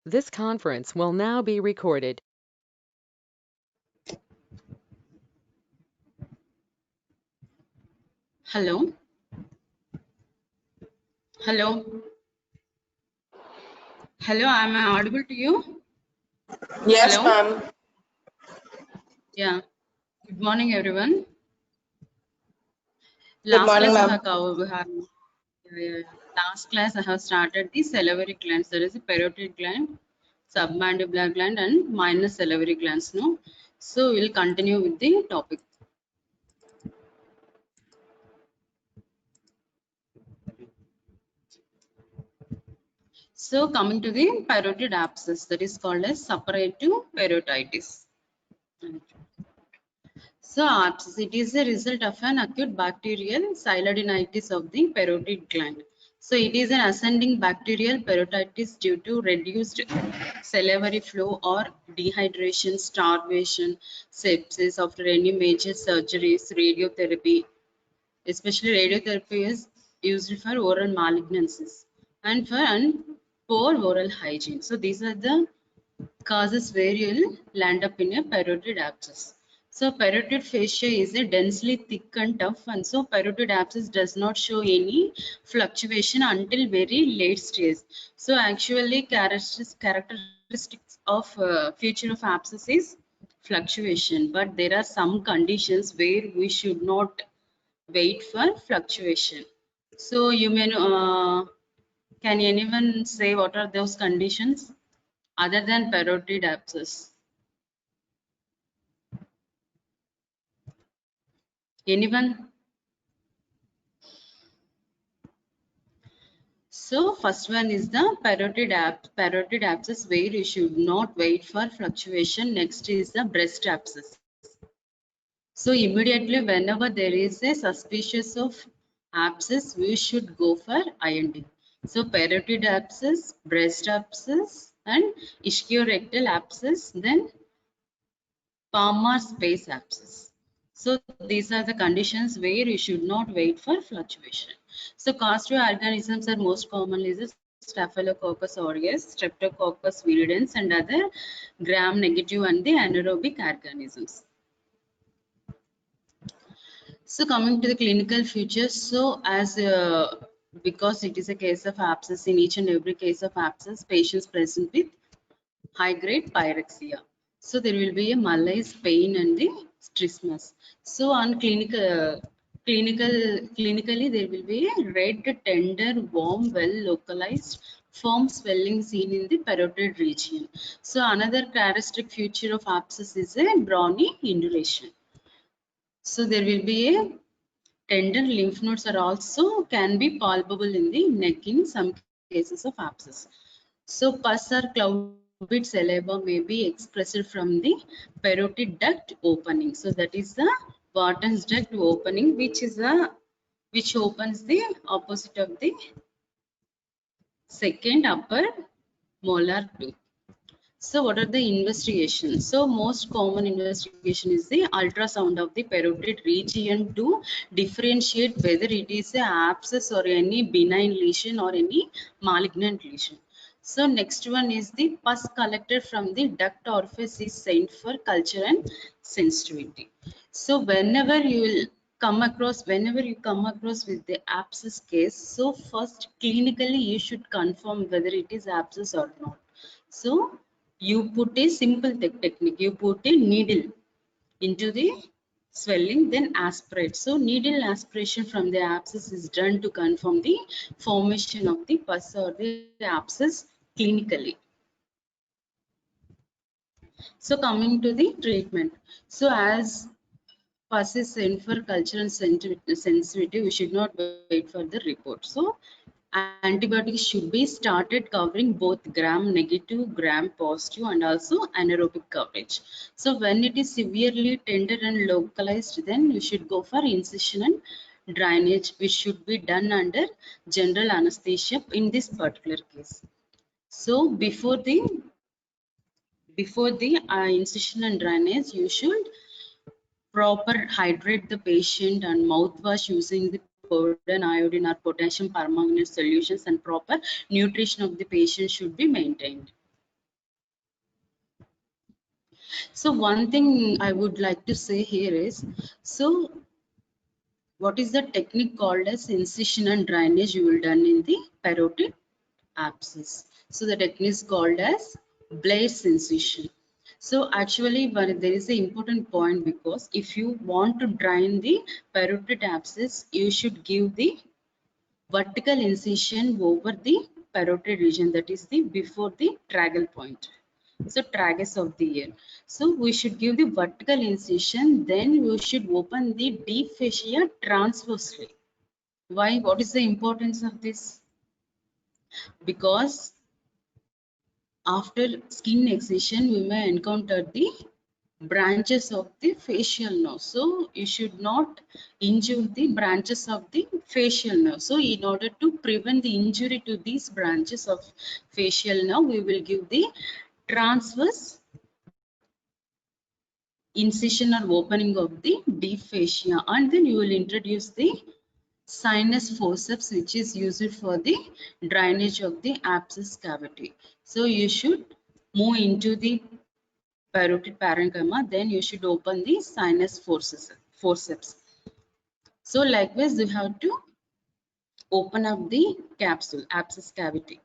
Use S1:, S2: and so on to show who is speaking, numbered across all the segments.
S1: This conference will now be recorded.
S2: Hello. Hello. Hello, am I audible to you?
S3: Yes,
S2: Hello.
S3: ma'am.
S2: Yeah. Good morning, everyone.
S3: Good
S2: Last
S3: morning,
S2: class I
S3: ma'am.
S2: have covered. Last class I have started the salivary glands. There is a parotid gland, submandibular gland, and minor salivary glands. No. So we'll continue with the topic. So coming to the parotid abscess, that is called as suppurative parotitis. So abscess, it is a result of an acute bacterial silodinitis of the parotid gland. So it is an ascending bacterial parotitis due to reduced salivary flow or dehydration, starvation, sepsis after any major surgeries, radiotherapy. Especially radiotherapy is used for oral malignancies and for poor oral hygiene. So these are the causes where you'll land up in a parotid abscess. So parotid fascia is a densely thick and tough, and so parotid abscess does not show any fluctuation until very late stage. So actually characteristics of feature of abscess is fluctuation, but there are some conditions where we should not wait for fluctuation. So you may can anyone say what are those conditions? Other than parotid abscess, anyone? So first one is the parotid abscess where you should not wait for fluctuation. Next is the breast abscess. So immediately whenever there is a suspicious of abscess, we should go for IND. So parotid abscess, breast abscess, and ischiorectal abscess, then palmar space abscess. So these are the conditions where you should not wait for fluctuation. So causative organisms are most commonly the Staphylococcus aureus, Streptococcus viridans, and other gram-negative and the anaerobic organisms. So coming to the clinical features, so as because it is a case of abscess, in each and every case of abscess, patients present with high-grade pyrexia. So there will be a malaise, pain, and the trismus. So on clinically there will be a red, tender, warm, well localized, firm swelling seen in the parotid region. So another characteristic feature of abscess is a brawny induration. So there will be a tender lymph nodes are also can be palpable in the neck in some cases of abscess. So pus or cloud-bit saliva may be expressed from the parotid duct opening. So that is the Barton's duct opening, which opens the opposite of the second upper molar tooth. So what are the investigations? So most common investigation is the ultrasound of the parotid region to differentiate whether it is a abscess or any benign lesion or any malignant lesion. So next one is the pus collected from the duct orifice is sent for culture and sensitivity. So whenever you come across with the abscess case, so first clinically you should confirm whether it is abscess or not. So you put a simple technique. You put a needle into the swelling, then aspirate. So needle aspiration from the abscess is done to confirm the formation of the pus or the abscess clinically. So coming to the treatment. So as pus is sent for culture and sensitivity, we should not wait for the report. So antibiotics should be started covering both gram negative, gram positive, and also anaerobic coverage. So when it is severely tender and localized, then you should go for incision and drainage, which should be done under general anesthesia in this particular case. So before the incision and drainage, you should proper hydrate the patient and mouthwash using the powder and iodine or potassium permanganate solutions, and proper nutrition of the patient should be maintained. So one thing I would like to say here is, so what is the technique called as incision and drainage you will done in the parotid abscess. So the technique is called as Blair's incision. So actually, but there is an important point, because if you want to drain the parotid abscess, you should give the vertical incision over the parotid region, that is the before the tragal point. So tragus of the ear. So we should give the vertical incision, then we should open the deep fascia transversely. Why? What is the importance of this? Because after skin excision, we may encounter the branches of the facial nerve. So you should not injure the branches of the facial nerve. So in order to prevent the injury to these branches of facial nerve, we will give the transverse incision or opening of the deep fascia, and then you will introduce the sinus forceps, which is used for the drainage of the abscess cavity. So you should move into the parotid parenchyma, then you should open the sinus forceps. So likewise, you have to open up the capsule, abscess cavity.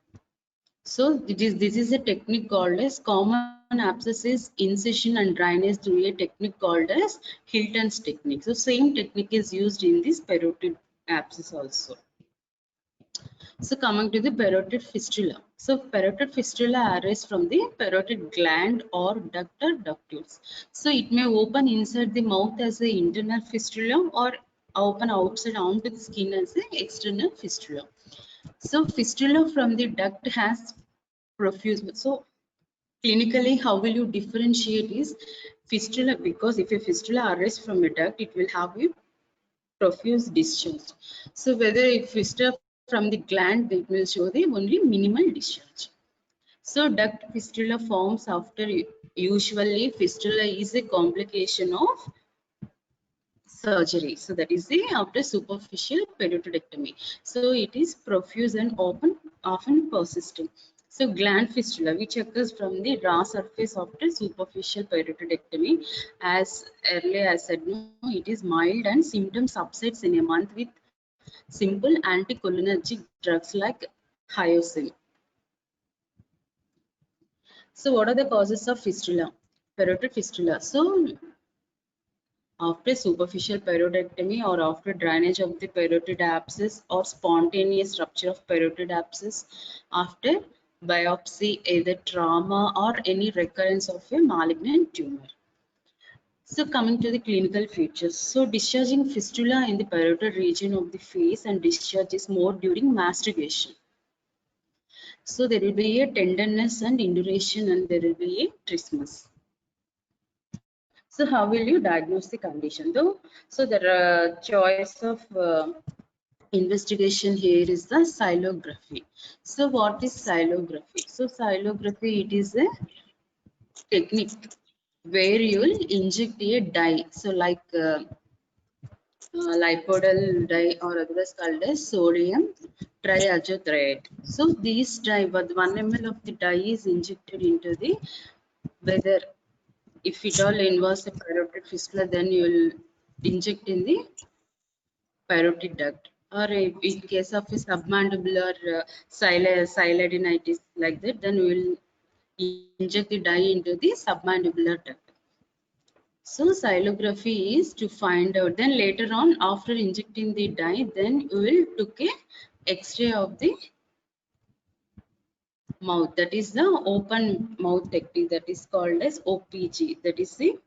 S2: So this is a technique called as common abscess incision and drainage through a technique called as Hilton's technique. So same technique is used in this parotid abscess also. So coming to the parotid fistula. So parotid fistula arises from the parotid gland or duct or ductus. So it may open inside the mouth as the internal fistula or open outside onto the skin as the external fistula. So fistula from the duct has profuse. So clinically, how will you differentiate is fistula, because if a fistula arises from a duct, it will have a profuse discharge. So whether if fistula from the gland, it will show the only minimal discharge. So duct fistula forms after, usually fistula is a complication of surgery. So that is the after superficial periodectomy. So it is profuse and often persistent. So gland fistula, which occurs from the raw surface after superficial periodectomy, as earlier I said, no, it is mild and symptoms subsides in a month with simple anticholinergic drugs like hyoscine. So what are the causes of fistula? Parotid fistula. So after superficial periodectomy or after drainage of the parotid abscess or spontaneous rupture of parotid abscess, after biopsy, either trauma or any recurrence of a malignant tumor. So coming to the clinical features. So discharging fistula in the parotid region of the face and discharge is more during mastication. So there will be a tenderness and induration, and there will be a trismus. So how will you diagnose the condition though? So there are choice of investigation here is the xylography. So what is xylography? So xylography, it is a technique where you will inject a dye. So like lipodal dye, or otherwise called as sodium triazothiate. So these dye, but 1 ml of the dye is injected into the, whether if it all involves a parotid fistula, then you will inject in the parotid duct, or in case of a submandibular silidinitis like that, then we will inject the dye into the submandibular duct. So xylography is to find out, then later on after injecting the dye, then we will took a x-ray of the mouth, that is the open mouth technique, that is called as OPG, that is the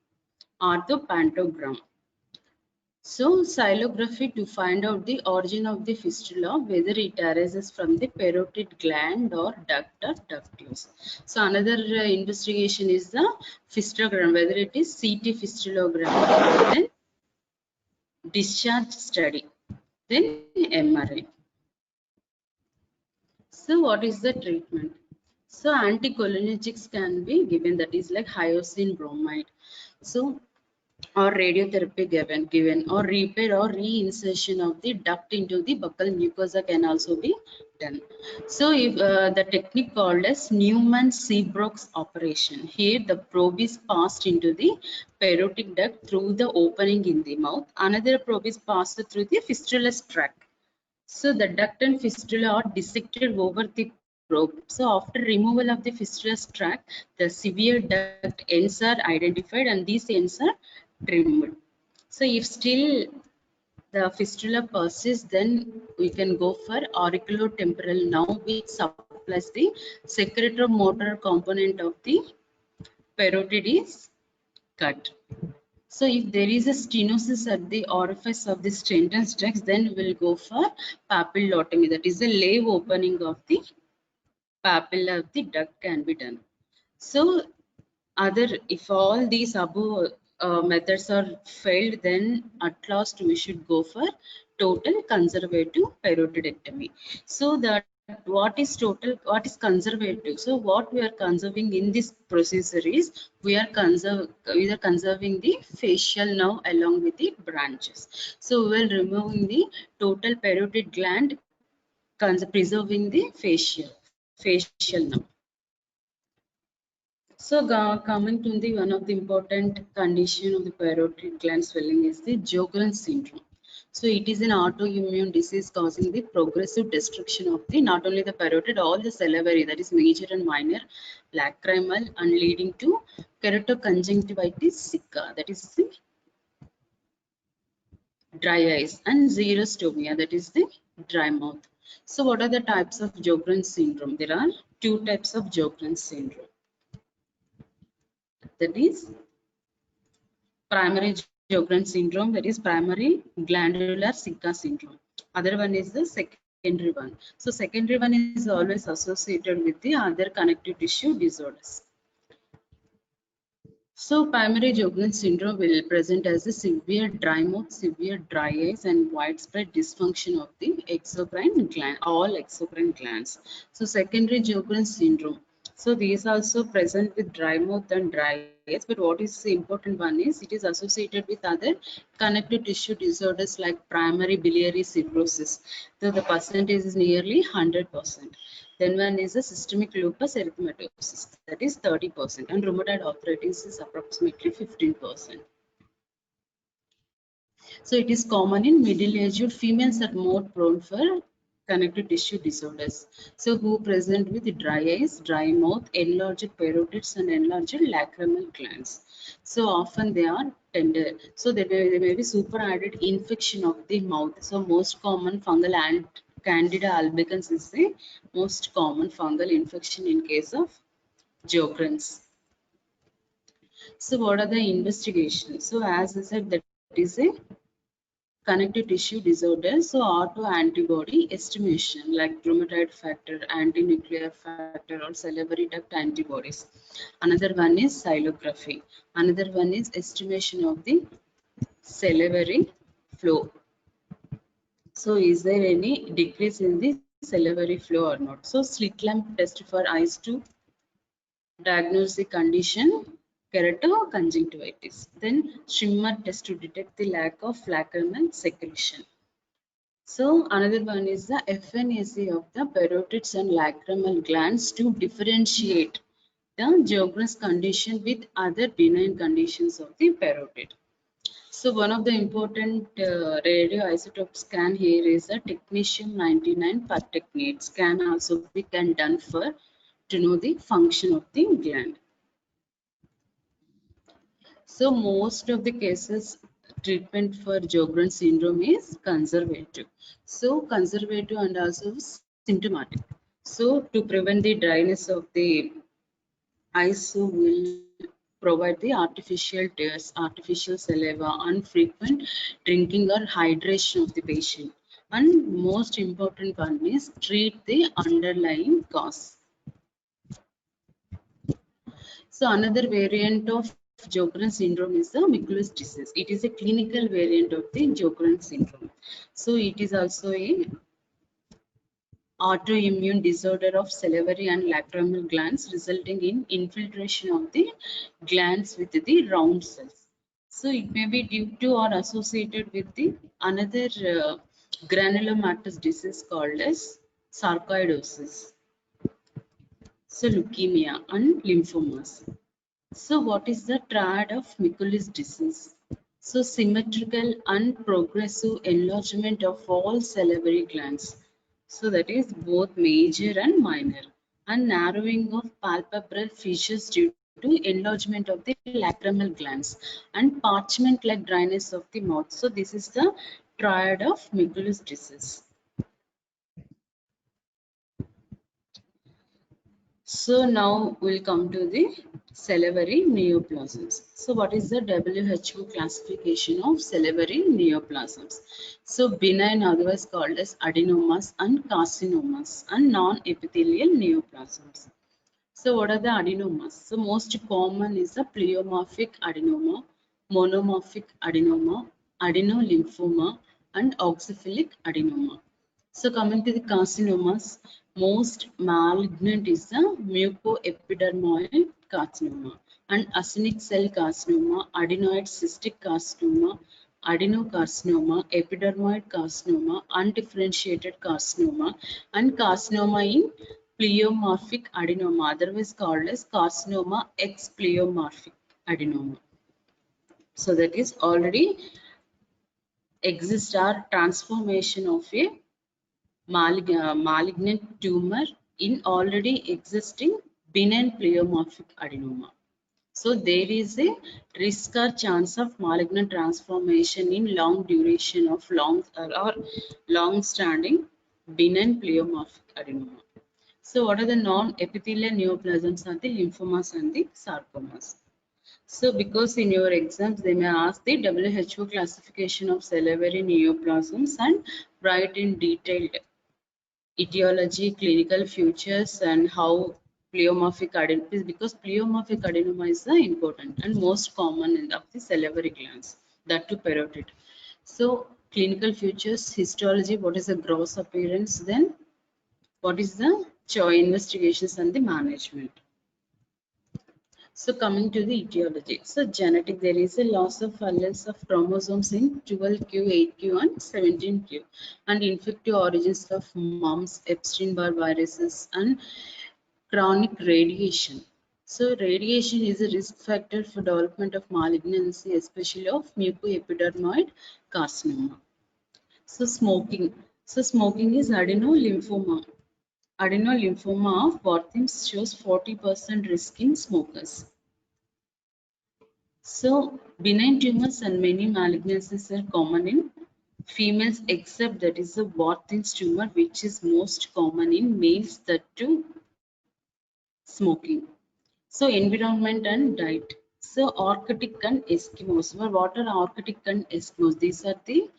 S2: orthopantogram. So xylography to find out the origin of the fistula, whether it arises from the parotid gland or duct or ductus. So another investigation is the fistulogram, whether it is CT fistulogram, then discharge study, then MRI. So what is the treatment? So anticholinergics can be given, that is like hyoscine bromide. So or radiotherapy given or repair or reinsertion of the duct into the buccal mucosa can also be done. So if the technique called as Newman-Seabrook's operation, here the probe is passed into the parotid duct through the opening in the mouth. Another probe is passed through the fistulous tract. So the duct and fistula are dissected over the probe. So after removal of the fistulous tract, the severe duct ends are identified and these ends are trimmed. So if still the fistula persists, then we can go for auriculotemporal nerve, which supplies the secretomotor component of the parotid is cut. So if there is a stenosis at the orifice of the Stenton's duct, then we'll go for papillotomy. That is the lave opening of the papilla of the duct can be done. So if all these above methods are failed, then at last we should go for total conservative parotidectomy. So that what is conservative? So what we are conserving in this procedure is we are conserving the facial nerve along with the branches. So we are removing the total parotid gland, preserving the facial nerve. So coming to the one of the important condition of the parotid gland swelling is the Sjogren's syndrome. So it is an autoimmune disease causing the progressive destruction of the not only the parotid, all the salivary, that is major and minor, lacrimal, and leading to keratoconjunctivitis sicca, that is the dry eyes, and xerostomia, that is the dry mouth. So what are the types of Sjogren's syndrome? There are two types of Sjogren's syndrome. That is primary Sjogren's syndrome, that is primary glandular Sicca syndrome. Other one is the secondary one. So secondary one is always associated with the other connective tissue disorders. So primary Sjogren's syndrome will present as a severe dry mouth, severe dry eyes, and widespread dysfunction of the exocrine gland, all exocrine glands. So secondary Sjogren's syndrome. So these also present with dry mouth and dry eyes, but what is the important one is it is associated with other connective tissue disorders like primary biliary cirrhosis. So the percentage is nearly 100%. Then one is a systemic lupus erythematosus, that is 30%, and rheumatoid arthritis is approximately 15%. So it is common in middle-aged females are more prone for connective tissue disorders. So who present with dry eyes, dry mouth, enlarged parotids, and enlarged lacrimal glands. So often they are tender. So there may be superadded infection of the mouth. So most common fungal and Candida albicans is the most common fungal infection in case of Sjogren's. So what are the investigations? So as I said, that is a connective tissue disorder. So autoantibody estimation like rheumatoid factor, anti-nuclear factor, or salivary duct antibodies. Another one is xylography. Another one is estimation of the salivary flow. So is there any decrease in the salivary flow or not? So slit lamp test for eyes to diagnose the condition keratoconjunctivitis. Then shimmer test to detect the lack of lacrimal secretion. So another one is the FNAC of the parotids and lacrimal glands to differentiate the Sjogren's condition with other benign conditions of the parotid. So one of the important radioisotope scan here is a technetium-99 pertechnetate scan also we can done for to know the function of the gland. So most of the cases treatment for Sjogren's syndrome is conservative. So conservative and also symptomatic. So to prevent the dryness of the eyes, so will provide the artificial tears, artificial saliva, unfrequent drinking or hydration of the patient. And most important one is treat the underlying cause. So another variant of Sjogren's syndrome is the Mikulicz disease. It is a clinical variant of the Sjogren's syndrome. So it is also a autoimmune disorder of salivary and lacrimal glands resulting in infiltration of the glands with the round cells. So it may be due to or associated with the another granulomatous disease called as sarcoidosis. So leukemia and lymphomas. So what is the triad of Mikulicz disease? So symmetrical and progressive enlargement of all salivary glands. So that is both major and minor, and narrowing of palpebral fissures due to enlargement of the lacrimal glands and parchment-like dryness of the mouth. So this is the triad of Mikulicz disease. So now we'll come to the salivary neoplasms. So what is the WHO classification of salivary neoplasms? So benign, otherwise called as adenomas and carcinomas, and non-epithelial neoplasms. So what are the adenomas? So most common is the pleomorphic adenoma, monomorphic adenoma, adenolymphoma, and oxyphilic adenoma. So coming to the carcinomas, most malignant is the mucoepidermoid carcinoma and acinic cell carcinoma, adenoid cystic carcinoma, adenocarcinoma, epidermoid carcinoma, undifferentiated carcinoma, and carcinoma in pleomorphic adenoma, otherwise called as carcinoma ex pleomorphic adenoma. So that is already exist our transformation of a malignant tumor in already existing benign pleomorphic adenoma. So there is a risk or chance of malignant transformation in long duration of long-standing benign pleomorphic adenoma. So what are the non-epithelial neoplasms? Are the lymphomas and the sarcomas. So because in your exams they may ask the WHO classification of salivary neoplasms and write in detailed etiology, clinical features, and how pleomorphic adenoma is, because pleomorphic adenoma is the important and most common in of the salivary glands, that to parotid. So clinical features, histology, what is the gross appearance, then what is the investigations and the management. So coming to the etiology, so genetic, there is a loss of alleles of chromosomes in 12q, 8q and 17q, and infective origins of mumps, Epstein-Barr viruses and chronic radiation. So radiation is a risk factor for development of malignancy, especially of mucoepidermoid carcinoma. So smoking. So smoking is adenolymphoma. Adenolymphoma of Warthin's shows 40% risk in smokers. So benign tumors and many malignancies are common in females, except that is the Warthin's tumor, which is most common in males, that too smoking. So environment and diet. So Arctic and Eskimos. What are Arctic and Eskimos? These are the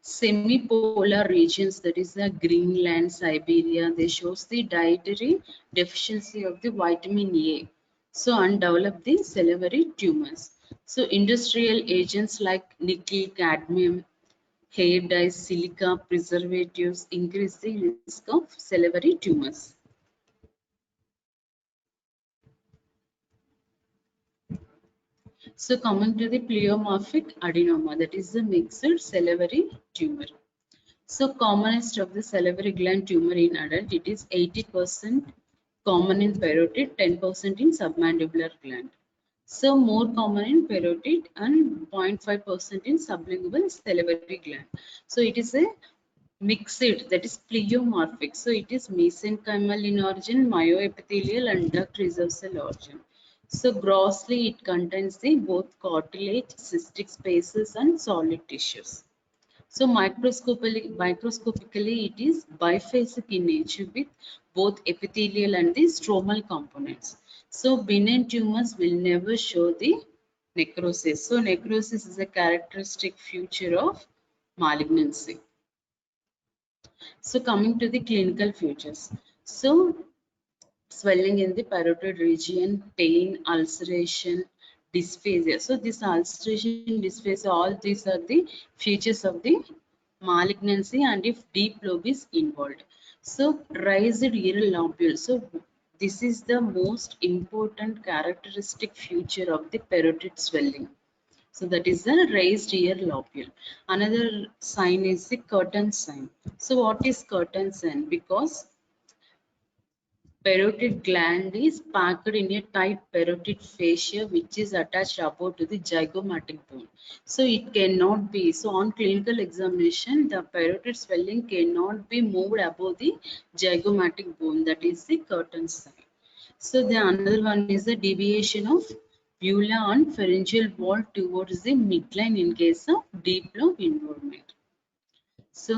S2: semi-polar regions, that is the Greenland, Siberia. They shows the dietary deficiency of the vitamin A. So and develop the salivary tumors. So industrial agents like nickel, cadmium, hair dyes, silica, preservatives increase the risk of salivary tumors. So coming to the pleomorphic adenoma, that is the mixed salivary tumor. So commonest of the salivary gland tumor in adult, it is 80% common in parotid, 10% in submandibular gland. So more common in parotid and 0.5% in sublingual salivary gland. So it is a mixed, that is pleomorphic. So it is mesenchymal in origin, myoepithelial and duct reserve cell origin. So grossly it contains the both cartilage, cystic spaces and solid tissues. So microscopically it is biphasic in nature with both epithelial and the stromal components. So benign tumors will never show the necrosis. So necrosis is a characteristic feature of malignancy. So coming to the clinical features. So swelling in the parotid region, pain, ulceration, dysphagia. So this ulceration, dysphagia, all these are the features of the malignancy, and if deep lobe is involved. So raised ear lobule. So this is the most important characteristic feature of the parotid swelling. So that is the raised ear lobule. Another sign is the curtain sign. So what is curtain sign? Because parotid gland is packed in a tight parotid fascia which is attached above to the zygomatic bone. So it cannot be. So on clinical examination, the parotid swelling cannot be moved above the zygomatic bone. That is the curtain sign. So the another one is the deviation of uvula and pharyngeal wall towards the midline in case of deep lobe involvement. So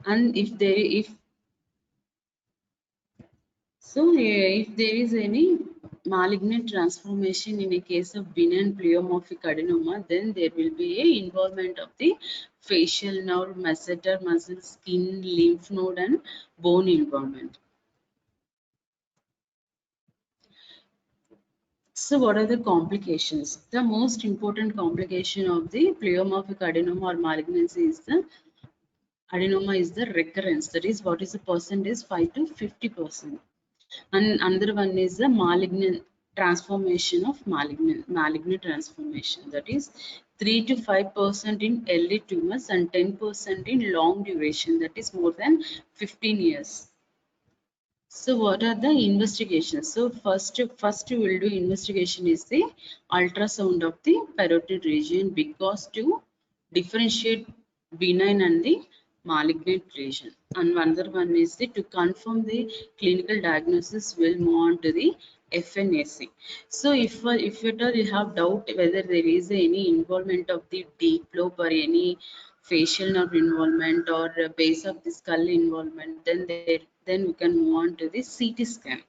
S2: and if there is any malignant transformation in a case of benign pleomorphic adenoma, then there will be a involvement of the facial nerve, masseter muscle, skin, lymph node, and bone involvement. So what are the complications? The most important complication of the pleomorphic adenoma or malignancy is the adenoma is the recurrence. That is, what is the percentage? 5 to 50%. And another one is the malignant transformation of malignant transformation. That is 3 to 5% in early tumors and 10% in long duration. That is more than 15 years. So what are the investigations? So first we will do investigation is the ultrasound of the parotid region because to differentiate benign and the malignant lesion. And another one is the to confirm the clinical diagnosis will move on to the FNAC. So if at all you have doubt whether there is any involvement of the deep lobe or any facial nerve involvement or base of the skull involvement, then we can move on to the CT scan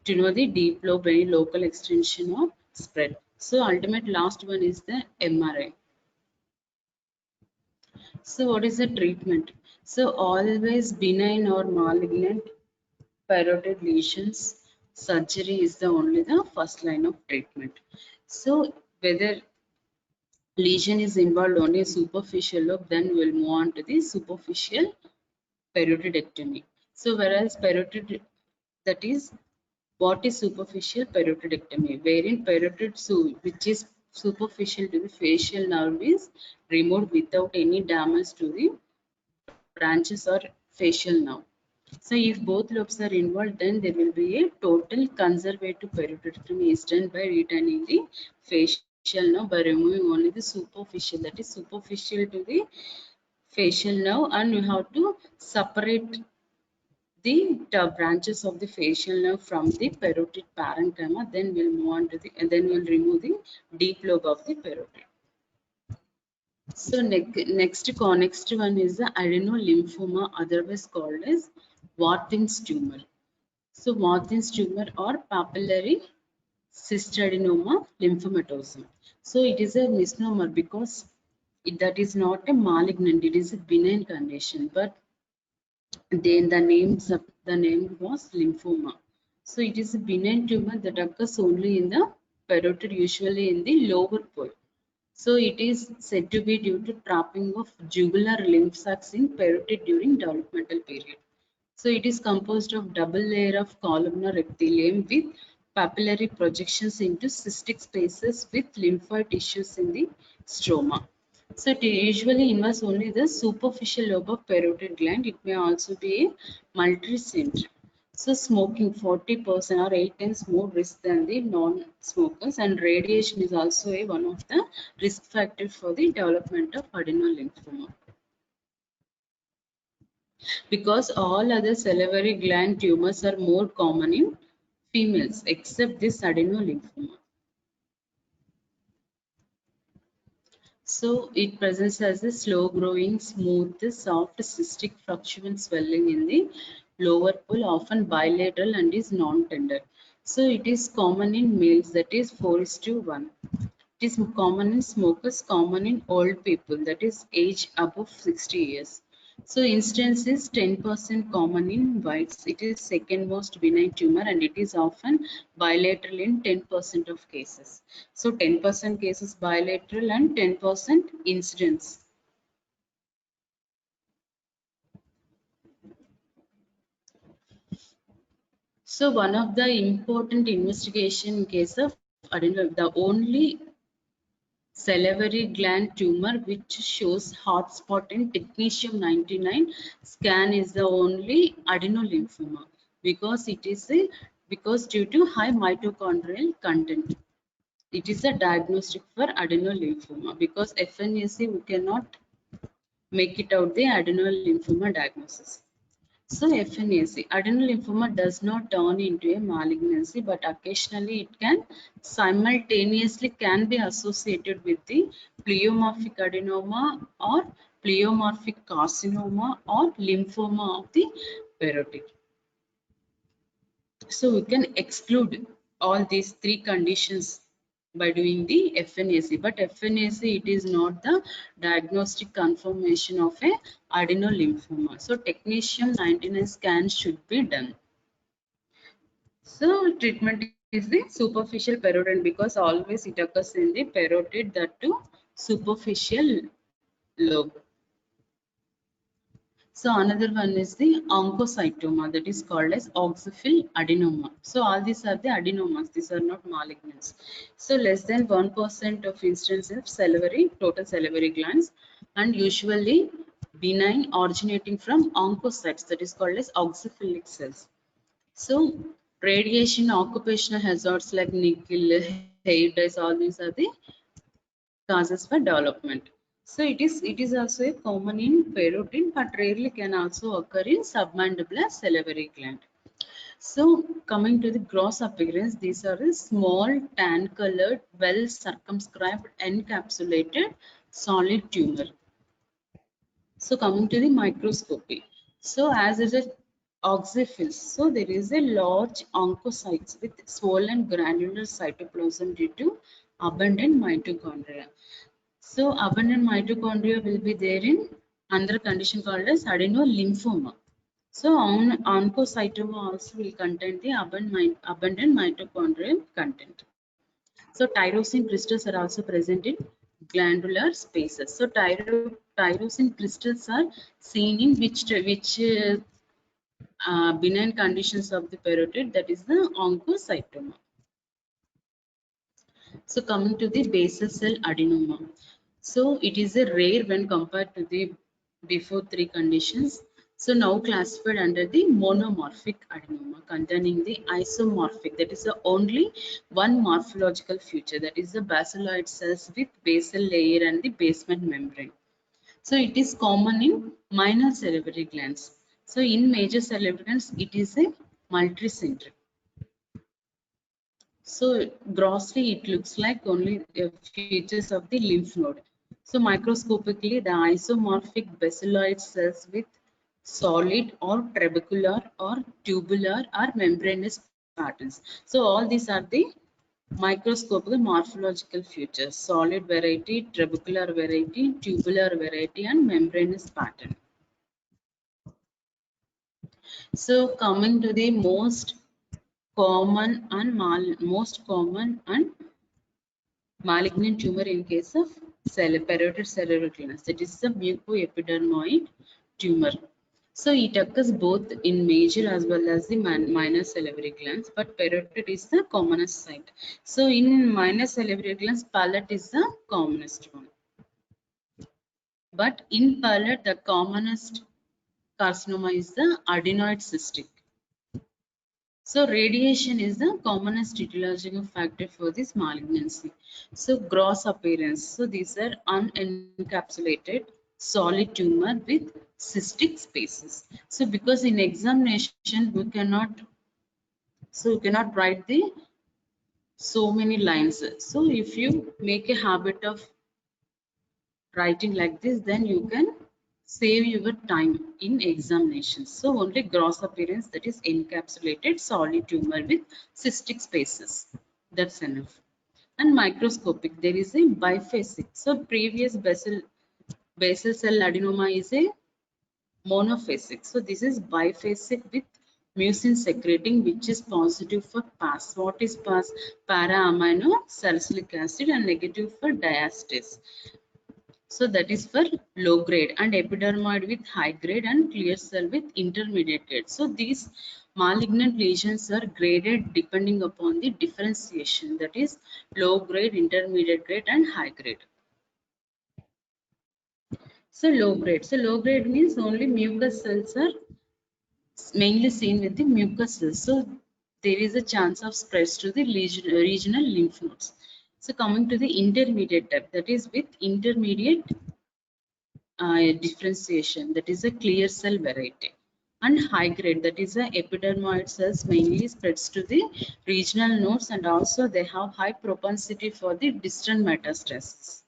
S2: to know the deep lobe, any local extension or spread. So ultimate last one is the MRI. So what is the treatment? So always benign or malignant parotid lesions, surgery is the only the first line of treatment. So whether lesion is involved only superficial lobe, then we'll move on to the superficial parotidectomy. So whereas parotid, that is what is superficial parotidectomy, wherein parotid which is superficial to the facial nerve is removed without any damage to the branches or facial nerve. So if both lobes are involved, then there will be a total conservative parotidectomy is done by retaining the facial nerve by removing only the superficial, that is superficial to the facial nerve, and you have to separate the branches of the facial nerve from the parotid parenchyma. Then we'll move on to the and then we'll remove the deep lobe of the parotid. So next one is the adenolymphoma, otherwise called as Warthin's tumor. So Warthin's tumor or papillary cystadenoma lymphomatosum. So it is a misnomer because that is not a malignant, it is a benign condition, but then the name was lymphoma. So it is a benign tumor that occurs only in the parotid, usually in the lower pole. So it is said to be due to trapping of jugular lymph sacs in parotid during developmental period. So it is composed of double layer of columnar epithelium with papillary projections into cystic spaces with lymphoid tissues in the stroma. So it usually involves only the superficial lobe of parotid gland. It may also be a multi-center. So smoking 40% or 8 times more risk than the non-smokers, and radiation is also one of the risk factors for the development of adenolymphoma. Because all other salivary gland tumors are more common in females except this adenolymphoma. So it presents as a slow growing, smooth, soft, cystic fluctuant swelling in the lower pole, often bilateral and is non-tender. So it is common in males, that is 4:1. It is common in smokers, common in old people, that is age above 60 years. So instance is 10% common in whites. It is second most benign tumor and it is often bilateral in 10% of cases. So 10% cases bilateral and 10% incidence. So one of the important investigation in case of adenoma, the only salivary gland tumor which shows hotspot in technetium 99 scan is the only adenolymphoma because it is because due to high mitochondrial content. It is a diagnostic for adenolymphoma because FNAC we cannot make it out the adenolymphoma diagnosis. So FNAC, adenolymphoma does not turn into a malignancy, but occasionally it can simultaneously can be associated with the pleomorphic adenoma or pleomorphic carcinoma or lymphoma of the parotid. So we can exclude all these three conditions by doing the FNAC, but FNAC it is not the diagnostic confirmation of a adenolymphoma. So technetium 99 scan should be done. So treatment is the superficial parotid because always it occurs in the parotid, that too superficial lobe. So another one is the oncocytoma, that is called as oxyphil adenoma. So all these are the adenomas, these are not malignants. So less than 1% of instances of salivary, total salivary glands, and usually benign originating from oncocytes, that is called as oxyphilic cells. So radiation, occupational hazards like nickel, hair dyes, all these are the causes for development. So it is also a common in parotid, but rarely can also occur in submandibular salivary gland. So coming to the gross appearance, these are a small tan-colored, well circumscribed, encapsulated solid tumor. So coming to the microscopy. So as it is oxyphils, so there is a large oncocytes with swollen granular cytoplasm due to abundant mitochondria. So abundant mitochondria will be there in another condition called as adenolymphoma. So oncocytoma also will contain the abundant mitochondrial content. So tyrosine crystals are also present in glandular spaces. So tyrosine crystals are seen in which benign conditions of the parotid, that is the oncocytoma. So coming to the basal cell adenoma. So it is a rare when compared to the before three conditions. So now classified under the monomorphic adenoma containing the isomorphic, that is the only one morphological feature, that is the basaloid cells with basal layer and the basement membrane. So it is common in minor salivary glands. So in major salivary glands it is a multicentric. So grossly it looks like only features of the lymph node. So microscopically the isomorphic basaloid cells with solid or trabecular or tubular or membranous patterns. So all these are the microscopic morphological features: solid variety, trabecular variety, tubular variety and membranous pattern. So coming to the most common and malignant tumor in case of parotid salivary glands, that is the mucoepidermoid tumor. So it occurs both in major as well as the minor salivary glands, but parotid is the commonest site. So in minor salivary glands, palate is the commonest one. But in palate, the commonest carcinoma is the adenoid cystic. So radiation is the commonest etiological factor for this malignancy. So gross appearance. So these are unencapsulated solid tumor with cystic spaces. So because in examination we cannot write the so many lines. So if you make a habit of writing like this, then you can save your time in examinations. So only gross appearance, that is encapsulated solid tumor with cystic spaces. That's enough. And microscopic, there is a biphasic. So previous basal cell adenoma is a monophasic. So this is biphasic with mucin secreting, which is positive for PAS. What is PAS? Para-amino salicylic acid, and negative for diastase. So that is for low grade, and epidermoid with high grade and clear cell with intermediate grade. So these malignant lesions are graded depending upon the differentiation, that is low grade, intermediate grade and high grade. So low grade. So low grade means only mucus cells are mainly seen with the mucus cells. So there is a chance of spreads to the regional lymph nodes. So coming to the intermediate type, that is with intermediate differentiation, that is a clear cell variety. And high grade, that is a epidermoid cells mainly spreads to the regional nodes, and also they have high propensity for the distant metastasis.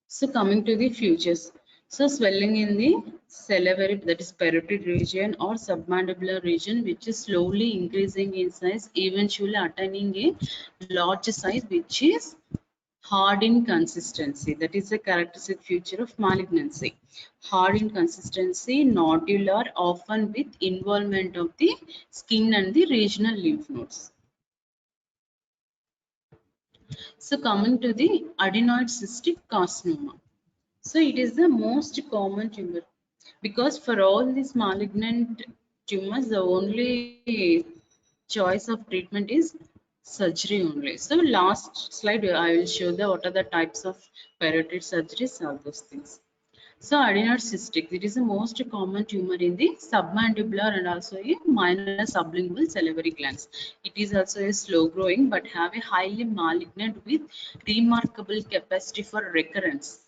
S2: So coming to the features. So swelling in the salivary, that is parotid region or submandibular region, which is slowly increasing in size, eventually attaining a large size, which is hard in consistency. That is a characteristic feature of malignancy. Hard in consistency, nodular, often with involvement of the skin and the regional lymph nodes. So coming to the adenoid cystic carcinoma. So it is the most common tumor, because for all these malignant tumors, the only choice of treatment is surgery only. So last slide, I will show the what are the types of parotid surgeries, all those things. So adenoid cystic, it is the most common tumor in the submandibular and also a minor sublingual salivary glands. It is also a slow growing but have a highly malignant with remarkable capacity for recurrence.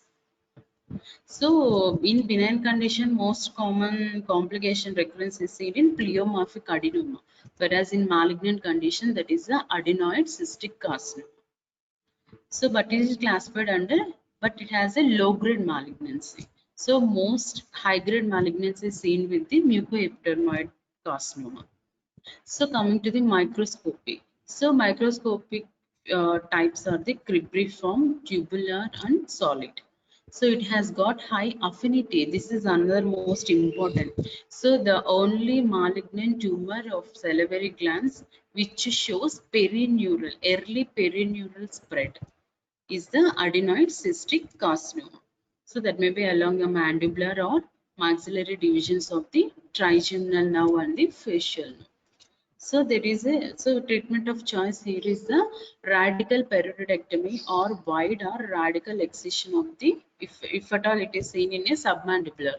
S2: So in benign condition, most common complication recurrence is seen in pleomorphic adenoma, whereas in malignant condition, that is the adenoid cystic carcinoma. So, but it is classified under, but it has a low-grade malignancy. So, most high-grade malignancy is seen with the mucoepidermoid carcinoma. So, coming to the microscopy. So, microscopic types are the cribriform, tubular, and solid. So it has got high affinity. This is another most important. So the only malignant tumor of salivary glands which shows perineural, early perineural spread is the adenoid cystic carcinoma. So that may be along the mandibular or maxillary divisions of the trigeminal nerve and the facial nerve. So there is a treatment of choice here is the radical parotidectomy or wide or radical excision of the, if at all it is seen in a submandibular.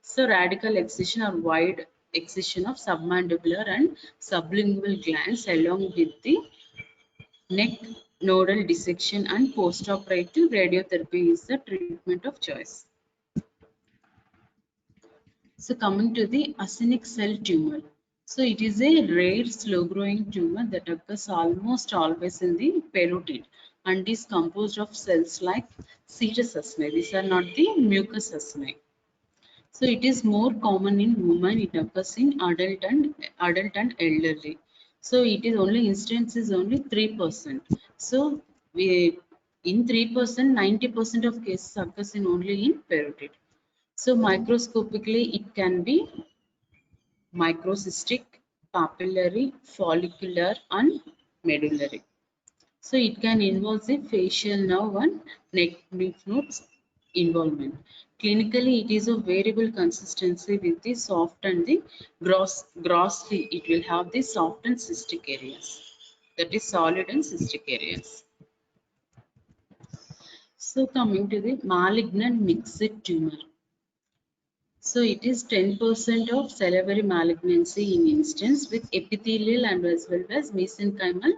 S2: So radical excision or wide excision of submandibular and sublingual glands along with the neck nodal dissection and postoperative radiotherapy is the treatment of choice. So coming to the acinic cell tumor. So it is a rare slow growing tumor that occurs almost always in the parotid and is composed of cells like serous acini. These are not the mucous acini. So it is more common in women. It occurs in adult and elderly. So it is only incidence is only 3%. So we in 3%, 90% of cases occurs in only in parotid. So microscopically, it can be microcystic, papillary, follicular, and medullary. So it can involve the facial nerve and neck lymph nodes involvement. Clinically, it is a variable consistency with the soft and the grossly. It will have the soft and cystic areas. That is solid and cystic areas. So coming to the malignant mixed tumor. So it is 10% of salivary malignancy in instance with epithelial and as well as mesenchymal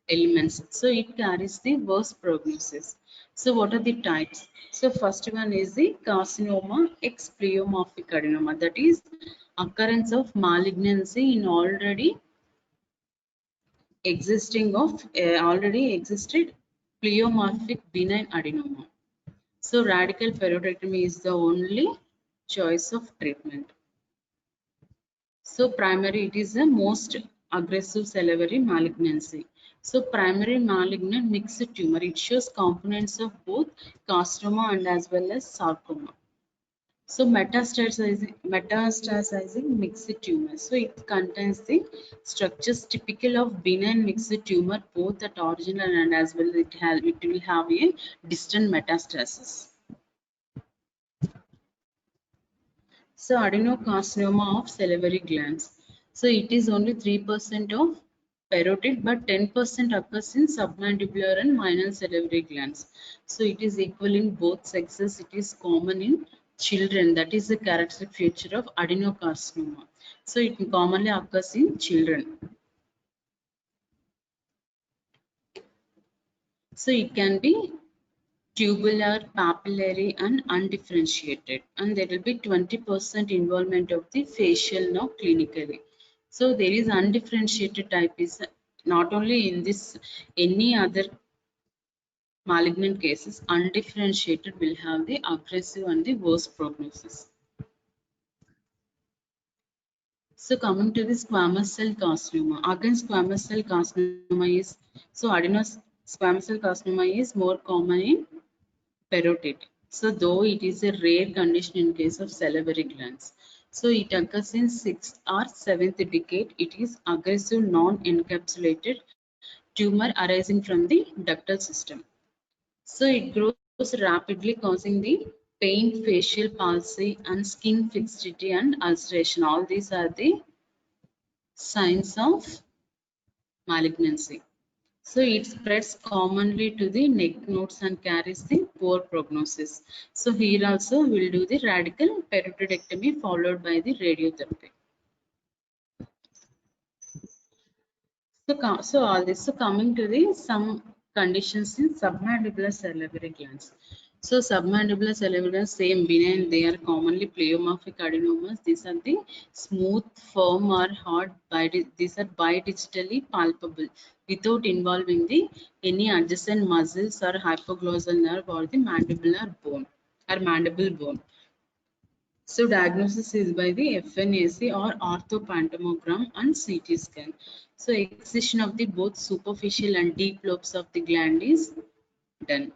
S2: elements. So it carries the worst prognosis. So what are the types? So first one is the carcinoma ex pleomorphic adenoma, that is occurrence of malignancy in already existed pleomorphic benign adenoma. So radical parotidectomy is the only choice of treatment. So primary, it is the most aggressive salivary malignancy. So primary malignant mixed tumor, it shows components of both carcinoma and as well as sarcoma. So metastasizing mixed tumor. So it contains the structures typical of benign mixed tumor, both at original and as well it will have a distant metastasis. So adenocarcinoma of salivary glands. So it is only 3% of parotid, but 10% occurs in submandibular and minor salivary glands. So it is equal in both sexes. It is common in children. That is the characteristic feature of adenocarcinoma. So it commonly occurs in children. So it can be tubular, papillary, and undifferentiated. And there will be 20% involvement of the facial nerve clinically. So there is undifferentiated type is not only in this, any other malignant cases, undifferentiated will have the aggressive and the worst prognosis. So coming to the squamous cell carcinoma, again squamous cell carcinoma is, so adenos squamous cell carcinoma is more common in parotid. So though it is a rare condition in case of salivary glands. So it occurs in 6th or 7th decade. It is aggressive non-encapsulated tumor arising from the ductal system. So it grows rapidly, causing the pain, facial palsy, and skin fixity and ulceration. All these are the signs of malignancy. So it spreads commonly to the neck nodes and carries the poor prognosis. So here also we'll do the radical parotidectomy followed by the radiotherapy. So all this. So coming to the some conditions in submandibular salivary glands. So submandibular salivary glands, same benign. They are commonly pleomorphic adenomas. These are the smooth, firm, or hard. These are bidigitally palpable without involving the any adjacent muscles or hypoglossal nerve or the mandibular bone or mandible bone. So diagnosis is by the FNAC or orthopantomogram and CT scan. So excision of the both superficial and deep lobes of the gland is done.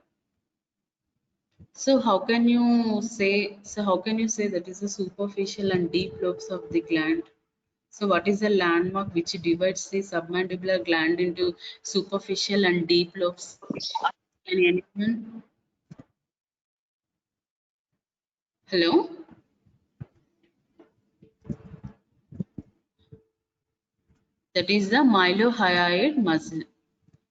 S2: So how can you say? So how can you say that is the superficial and deep lobes of the gland? So what is the landmark which divides the submandibular gland into superficial and deep lobes? Anyone? Hello? That is the mylohyoid muscle.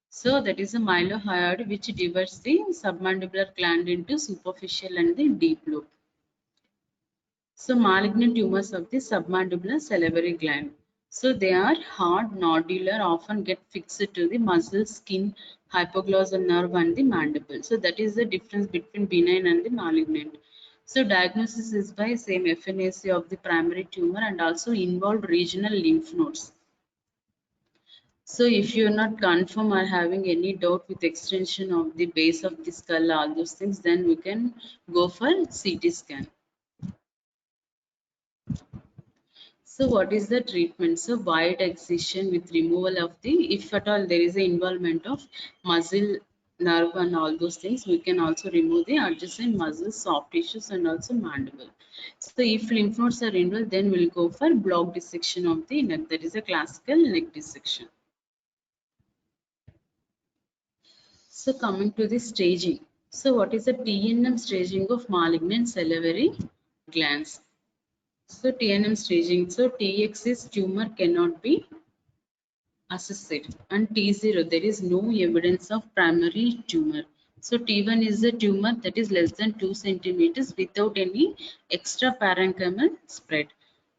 S2: So that is the mylohyoid which divides the submandibular gland into superficial and the deep lobe. So malignant tumors of the submandibular salivary gland. So they are hard, nodular, often get fixed to the muscle, skin, hypoglossal nerve and the mandible. So that is the difference between benign and the malignant. So diagnosis is by same FNAC of the primary tumor and also involved regional lymph nodes. So if you're not confirm or having any doubt with extension of the base of the skull, all those things, then we can go for CT scan. So what is the treatment? So wide excision with removal of the, if at all there is an involvement of muscle, nerve and all those things, we can also remove the adjacent muscles, soft tissues and also mandible. So if lymph nodes are involved, then we'll go for block dissection of the neck. That is a classical neck dissection. So coming to the staging. So what is the TNM staging of malignant salivary glands? So TNM staging. So TX is tumor cannot be assessed, and T0 there is no evidence of primary tumor. So T1 is the tumor that is less than 2 centimeters without any extra parenchymal spread.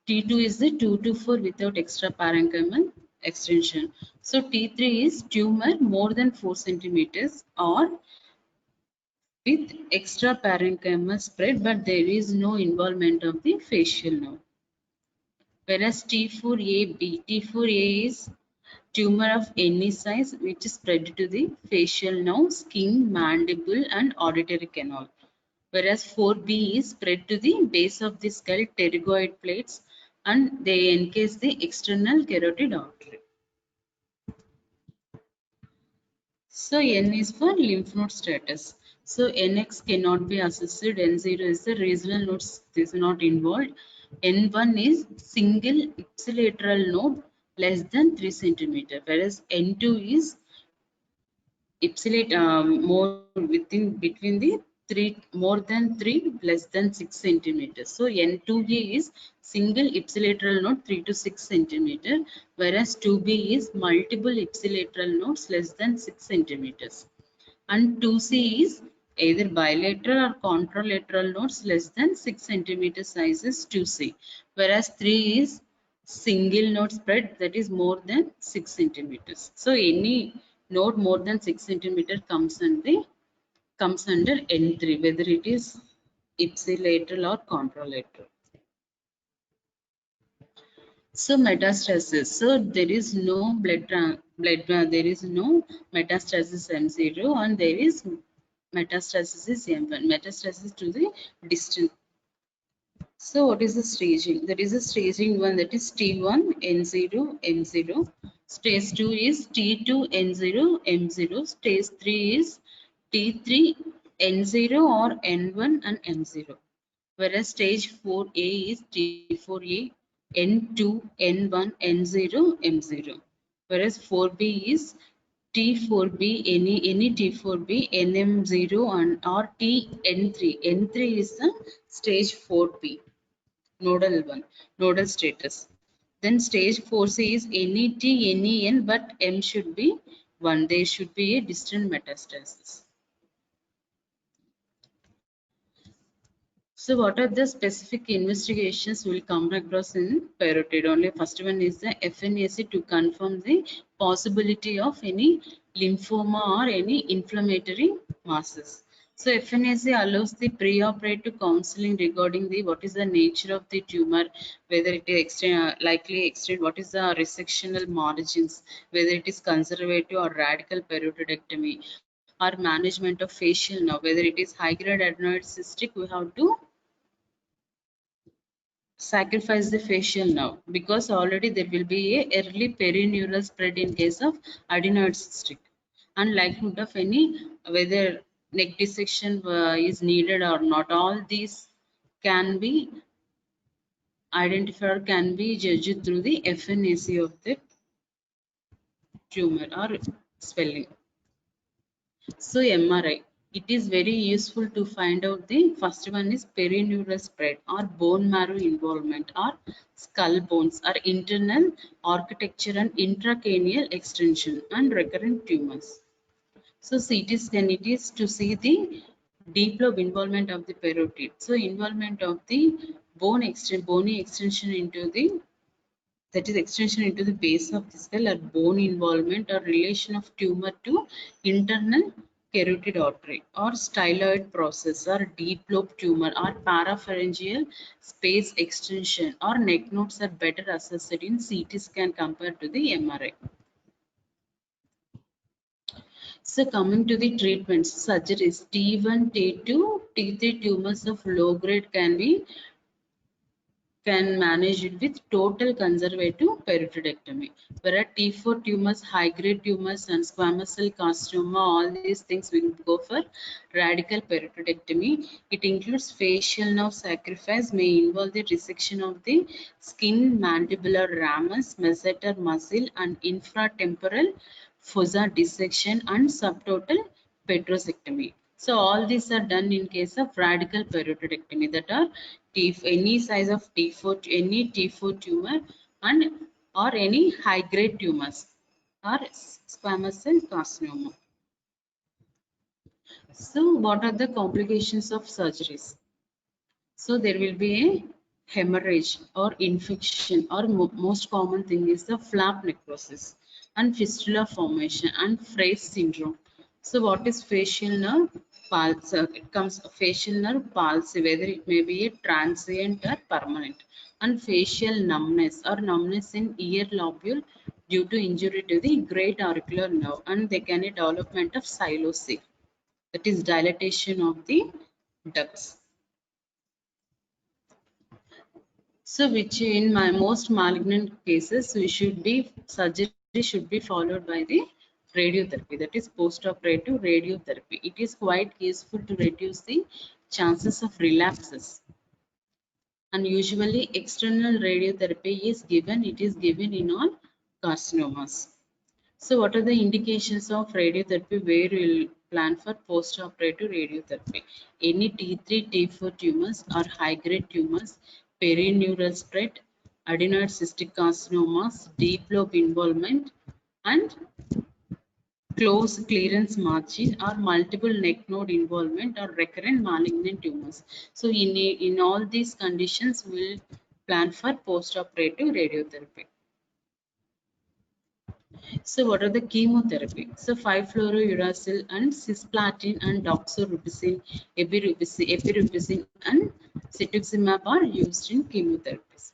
S2: T2 is the 2 to 4 without extra parenchymal extension. So T3 is tumor more than 4 centimeters or with extra parenchymal spread, but there is no involvement of the facial nerve. Whereas T4AB, T4A is tumor of any size which is spread to the facial nerve, skin, mandible, and auditory canal. Whereas 4B is spread to the base of the skull, pterygoid plates, and they encase the external carotid artery. So N is for lymph node status. So NX cannot be assessed. N0 is the regional nodes. This is not involved. N1 is single ipsilateral node less than 3 centimeter, whereas N2 is ipsilate more within between the more than 3, less than 6 centimeters. So N2A is single ipsilateral node 3 to 6 centimeter, whereas 2B is multiple ipsilateral nodes less than 6 centimeters. And 2C is either bilateral or contralateral nodes less than 6 centimeter size is 2C, whereas 3 is single node spread that is more than 6 centimeters. So any node more than 6 centimeter comes under N3, whether it is ipsilateral or contralateral. So metastasis. So there is no there is no metastasis M0, and there is metastasis is M1. Metastasis to the distant. So what is the staging? There is a staging one, that is T1 N0 M0. Stage 2 is T2 N0 M0. Stage 3 is T3 N0 or N1 and M0. Whereas stage 4A is T4A N2 N1 N0 M0. Whereas 4B is T4B, any T4B, NM0 and or TN3. N3 is the stage 4B, nodal one, nodal status. Then stage 4C is any T, any N, but M should be 1. There should be a distant metastasis. So what are the specific investigations we will come across in parotid? Only first one is the FNAC to confirm the possibility of any lymphoma or any inflammatory masses. So FNAC allows the pre-operative counseling regarding the what is the nature of the tumor, whether it is likely extent, what is the resectional margins, whether it is conservative or radical parotidectomy, or management of facial nerve, whether it is high-grade adenoid cystic, we have to sacrifice the facial nerve because already there will be a early perineural spread in case of adenoid cystic, and likelihood of any whether neck dissection is needed or not. All these can be identified or can be judged through the FNAC of the tumor or swelling. So MRI, it is very useful to find out the first one is perineural spread or bone marrow involvement or skull bones or internal architecture and intracranial extension and recurrent tumors. So CT scan, it is to see the deep lobe involvement of the parotid. So involvement of the bony extension into the, that is extension into the base of the skull, or bone involvement or relation of tumor to internal carotid artery, or styloid process or deep lobe tumor or parapharyngeal space extension or neck nodes are better assessed in CT scan compared to the MRI. So coming to the treatments, surgeries, T1, T2, T3 tumors of low grade can manage it with total conservative parotidectomy. Whereas T4 tumors, high-grade tumors, and squamous cell carcinoma, all these things we will go for radical parotidectomy. It includes facial nerve sacrifice, may involve the resection of the skin, mandibular ramus, masseter muscle, and infratemporal fossa dissection, and subtotal petrosectomy. So all these are done in case of radical parotidectomy, that are any size of T4, any T4 tumor and or any high grade tumors or squamous cell carcinoma. So what are the complications of surgeries? So there will be a hemorrhage or infection, or most common thing is the flap necrosis and fistula formation and Fraze syndrome. So what is facial nerve palsy? It comes facial nerve palsy, whether it may be a transient or permanent, and facial numbness or numbness in ear lobule due to injury to the great auricular nerve, and they can a development of psilocybin, that is dilatation of the ducts. So which in my most malignant cases, surgery should be followed by the radiotherapy, that is post-operative radiotherapy. It is quite useful to reduce the chances of relapses. And usually external radiotherapy is given, it is given in all carcinomas. So what are the indications of radiotherapy where we'll plan for post-operative radiotherapy? Any T3, T4 tumors or high-grade tumors, perineural spread, adenoid cystic carcinomas, deep lobe involvement, and close clearance margin or multiple neck node involvement or recurrent malignant tumors. So in all these conditions, we'll plan for post-operative radiotherapy. So what are the chemotherapy? So 5-fluorouracil and cisplatin and doxorubicin, epirubicin and cetuximab are used in chemotherapies.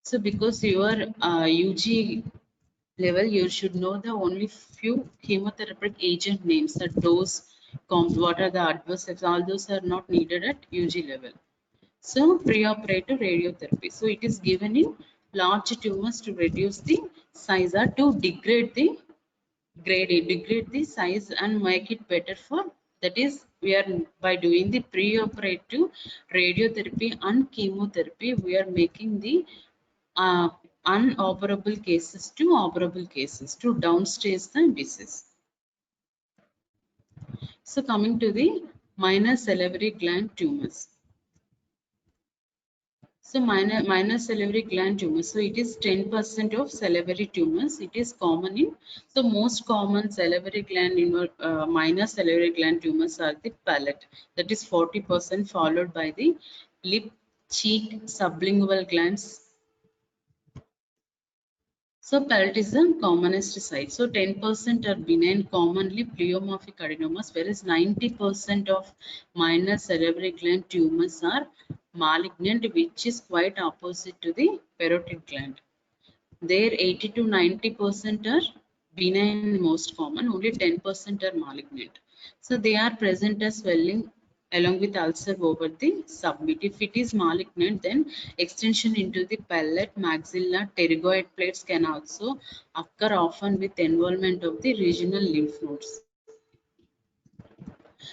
S2: So because your UG level, you should know the only few chemotherapeutic agent names, the dose, what are the adverse effects, all those are not needed at UG level. So preoperative radiotherapy. So it is given in large tumors to reduce the size or to degrade the size and make it better for, that is we are by doing the preoperative radiotherapy and chemotherapy, we are making the uh, unoperable cases to operable cases to downstage the disease. So coming to the minor salivary gland tumors. So minor salivary gland tumors. So it is 10% of salivary tumors. It is common in, so most common salivary gland minor salivary gland tumors are the palate. That is 40%, followed by the lip, cheek, sublingual glands. So palate is the commonest site. So 10% are benign, commonly pleomorphic adenomas, whereas 90% of minor salivary gland tumors are malignant, which is quite opposite to the parotid gland. There 80 to 90% are benign, most common, only 10% are malignant. So they are present as swelling along with ulcer over the submit. If it is malignant, then extension into the palate, maxilla, pterygoid plates can also occur, often with involvement of the regional lymph nodes.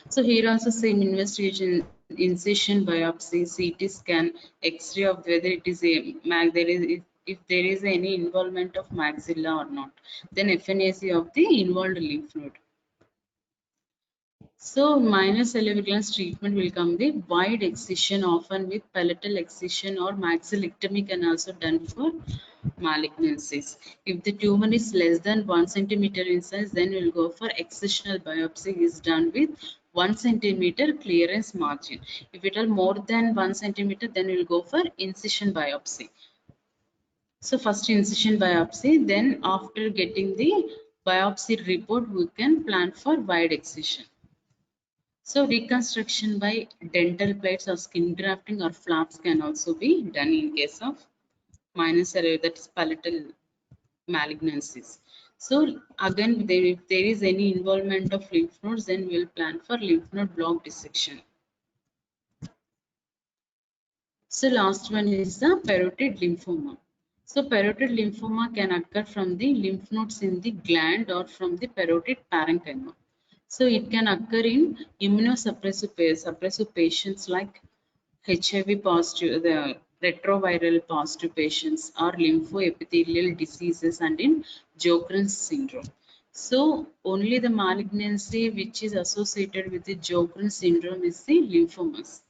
S2: So here also same investigation, incision biopsy, CT scan, X-ray of whether it is a there is, if there is any involvement of maxilla or not. Then FNAC of the involved lymph node. So minor salivary glands treatment will come the wide excision, often with palatal excision, or maxillectomy can also done for malignancies. If the tumor is less than 1 centimeter in size, then we'll go for excisional biopsy is done with 1 centimeter clearance margin. If it are more than 1 centimeter, then we'll go for incision biopsy. So first incision biopsy, then after getting the biopsy report, we can plan for wide excision. So reconstruction by dental plates or skin grafting or flaps can also be done in case of minor salivary, that is palatal malignancies. So again, if there is any involvement of lymph nodes, then we will plan for lymph node block dissection. So last one is the parotid lymphoma. So parotid lymphoma can occur from the lymph nodes in the gland or from the parotid parenchyma. So it can occur in immunosuppressive patients like HIV positive, the retroviral positive patients, or lymphoepithelial diseases, and in Sjogren's syndrome. So only the malignancy which is associated with the Sjogren's syndrome is the lymphomas.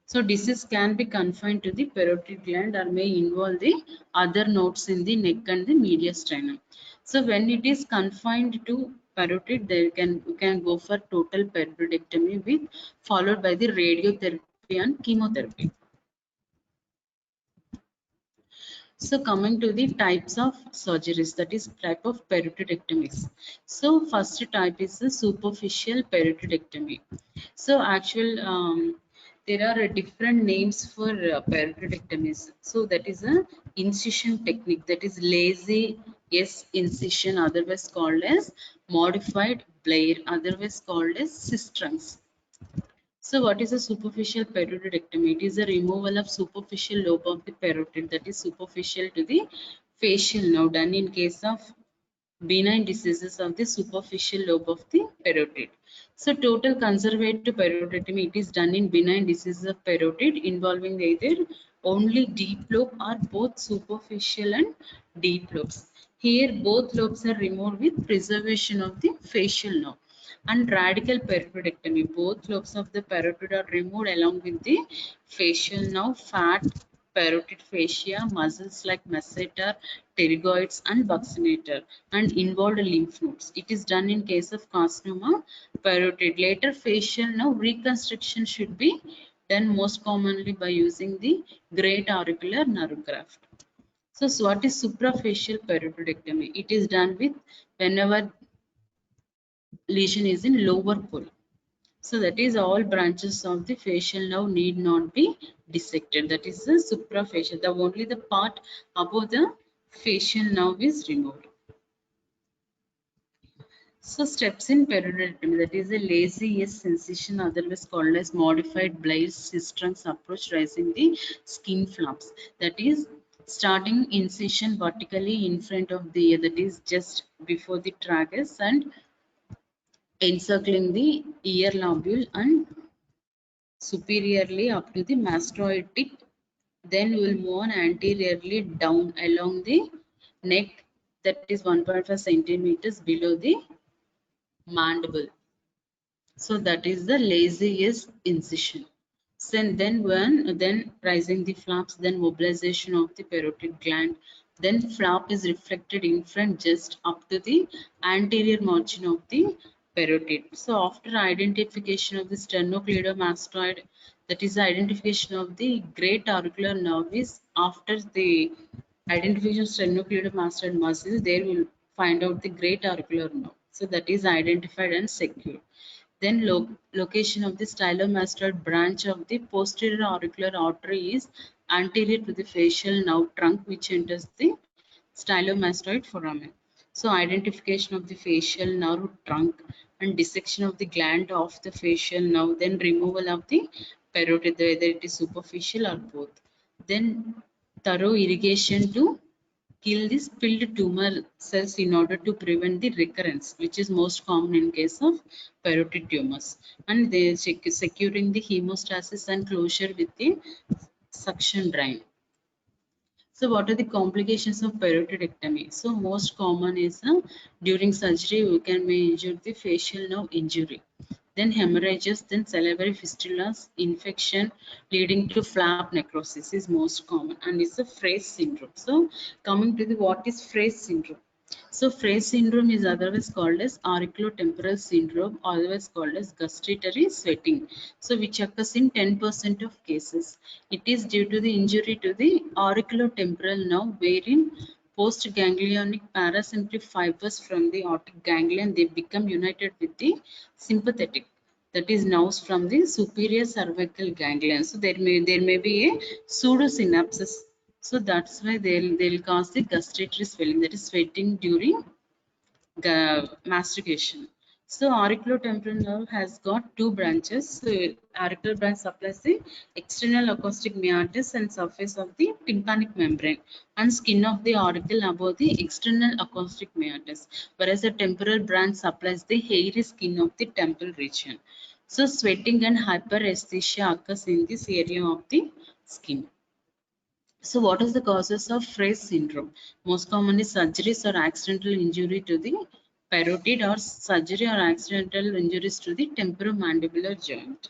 S2: So disease can be confined to the parotid gland or may involve the other nodes in the neck and the mediastinum. So when it is confined to parotid, we can go for total parotidectomy with followed by the radiotherapy and chemotherapy. So coming to the types of surgeries, that is type of parotidectomies. So first type is the superficial parotidectomy. So there are different names for parotidectomies. So that is a incision technique, that is lazy S incision, otherwise called as modified Blair, otherwise called as Sistrungs. So what is a superficial parotidectomy? It is a removal of superficial lobe of the parotid, that is superficial to the facial nerve, done in case of benign diseases of the superficial lobe of the parotid. So total conservative parotidectomy, it is done in benign diseases of parotid involving either only deep lobe or both superficial and deep lobes. Here both lobes are removed with preservation of the facial nerve. And radical parotidectomy, both lobes of the parotid are removed along with the facial nerve, fat, parotid fascia, muscles like masseter, pterygoids and buccinator, and involved lymph nodes. It is done in case of carcinoma parotid. Later facial nerve reconstruction should be done most commonly by using the great auricular nerve graft. So what is suprafacial parotidectomy? It is done with whenever lesion is in lower pole. So that is all branches of the facial nerve need not be dissected. That is the suprafacial. The only the part above the facial nerve is removed. So steps in parotidectomy, that is a lazy yes incision, otherwise called as modified Blaise-Sistrun's approach, raising the skin flaps. That is starting incision vertically in front of the ear, that is just before the tragus, and encircling the ear lobule and superiorly up to the mastoid tip. Then we will move on anteriorly down along the neck, that is 1.5 centimeters below the mandible. So that is the lazy incision. So then rising the flaps, then mobilization of the parotid gland, then flap is reflected in front just up to the anterior margin of the parotid. So after identification of the sternocleidomastoid, that is the identification of the great auricular nerve, is after the identification of sternocleidomastoid muscle, there will find out the great auricular nerve. So that is identified and secured. Then location of the stylomastoid branch of the posterior auricular artery is anterior to the facial nerve trunk, which enters the stylomastoid foramen. So identification of the facial nerve trunk and dissection of the gland of the facial nerve, then removal of the parotid, whether it is superficial or both. Then thorough irrigation to kill the spilled tumor cells in order to prevent the recurrence, which is most common in case of parotid tumors. And they securing the hemostasis and closure with the suction drain. So what are the complications of parotidectomy? So most common is during surgery we can be injured the facial nerve injury, then hemorrhages, then salivary fistulas, infection leading to flap necrosis is most common, and it's a Fraze syndrome. So coming to the what is Fraze syndrome? So Fraze syndrome is otherwise called as auriculotemporal syndrome, otherwise called as gustatory sweating. So which occurs in 10% of cases. It is due to the injury to the auriculotemporal nerve, wherein postganglionic parasympathetic fibers from the aortic ganglion, they become united with the sympathetic, that is nerves from the superior cervical ganglion. So there may be a pseudosynapses. So that's why they'll cause the gustatory swelling, that is sweating during mastication. So auriculotemporal nerve has got two branches. So auricular branch supplies the external acoustic meatus and surface of the tympanic membrane and skin of the auricle above the external acoustic meatus, whereas the temporal branch supplies the hairy skin of the temple region. So sweating and hyperesthesia occurs in this area of the skin. So what is the causes of Fraze syndrome? Most commonly surgeries or accidental injury to the parotid, or surgery or accidental injuries to the temporomandibular joint.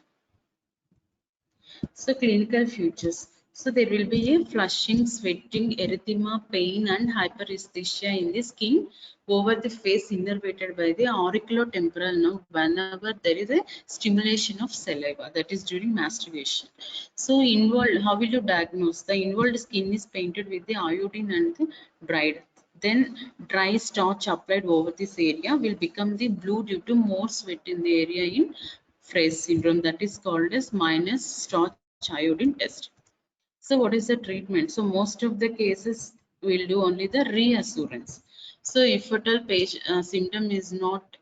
S2: So clinical features. So there will be a flushing, sweating, erythema, pain and hyperesthesia in the skin over the face innervated by the auriculotemporal nerve whenever there is a stimulation of saliva, that is during masturbation. So involved, how will you diagnose? The involved skin is painted with the iodine and the dried. Then dry starch applied over this area will become the blue due to more sweat in the area in Fraze syndrome, that is called as minus starch iodine test. So what is the treatment? So most of the cases will do only the reassurance. So if at all symptom is not,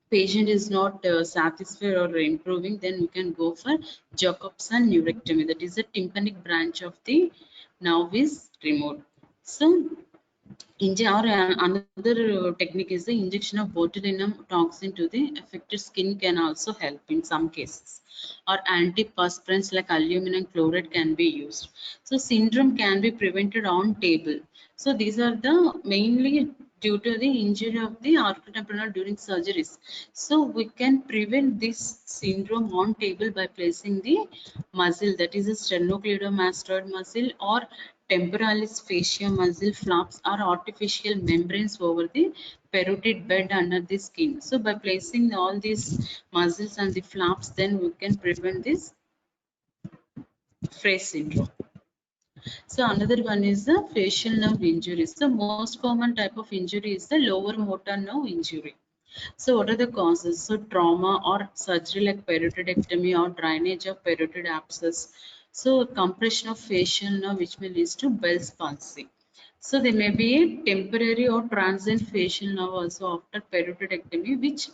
S2: patient is not satisfied or improving, then we can go for Jacobson neurectomy, that is the tympanic branch of the nerve is removed. So another technique is the injection of botulinum toxin to the affected skin can also help in some cases, or antiperspirants like aluminum chloride can be used. So syndrome can be prevented on table. So these are the mainly due to the injury of the arcutemporal during surgeries. So we can prevent this syndrome on table by placing the muscle, that is a sternocleidomastoid muscle or temporalis fascia muscle flaps or artificial membranes over the parotid bed under the skin. So by placing all these muscles and the flaps, then we can prevent this Fraze syndrome. So another one is the facial nerve injuries. The most common type of injury is the lower motor nerve injury. So what are the causes? So trauma or surgery like parotidectomy or drainage of parotid abscess. So compression of facial nerve which may lead to Bell's palsy. So there may be a temporary or transient facial nerve also after parotidectomy which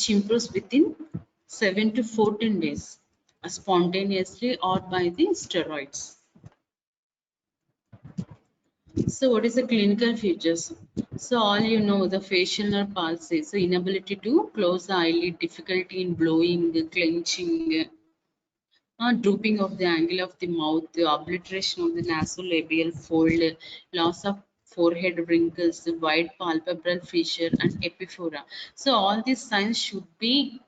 S2: improves within 7 to 14 days spontaneously or by the steroids. So what is the clinical features? So all you know, the facial nerve palsy, so inability to close the eyelid, difficulty in blowing, clenching, drooping of the angle of the mouth, the obliteration of the nasolabial fold, loss of forehead wrinkles, the wide palpebral fissure, and epiphora. So all these signs should be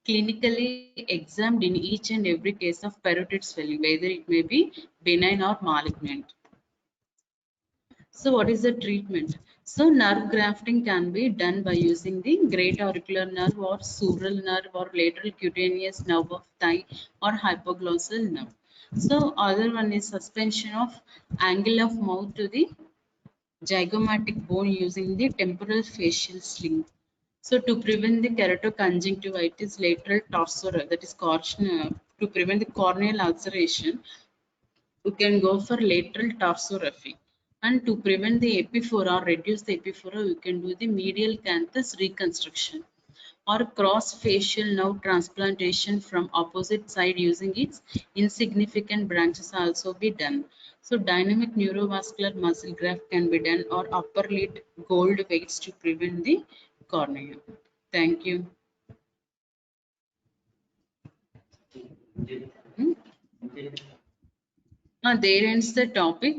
S2: clinically examined in each and every case of parotid swelling, whether it may be benign or malignant. So what is the treatment? So nerve grafting can be done by using the great auricular nerve or sural nerve or lateral cutaneous nerve of thigh or hypoglossal nerve. So other one is suspension of angle of mouth to the zygomatic bone using the temporal facial sling. So to prevent the keratoconjunctivitis lateral torsorrhea, that is to prevent the corneal ulceration, you can go for lateral torsorrhaphy. And to prevent the epiphora or reduce the epiphora, you can do the medial canthus reconstruction or cross facial nerve transplantation from opposite side using its insignificant branches also be done. So dynamic neurovascular muscle graft can be done or upper lid gold weights to prevent the cornea. Thank you. There ends the topic.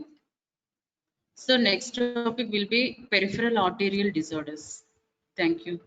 S2: So next topic will be peripheral arterial disorders. Thank you.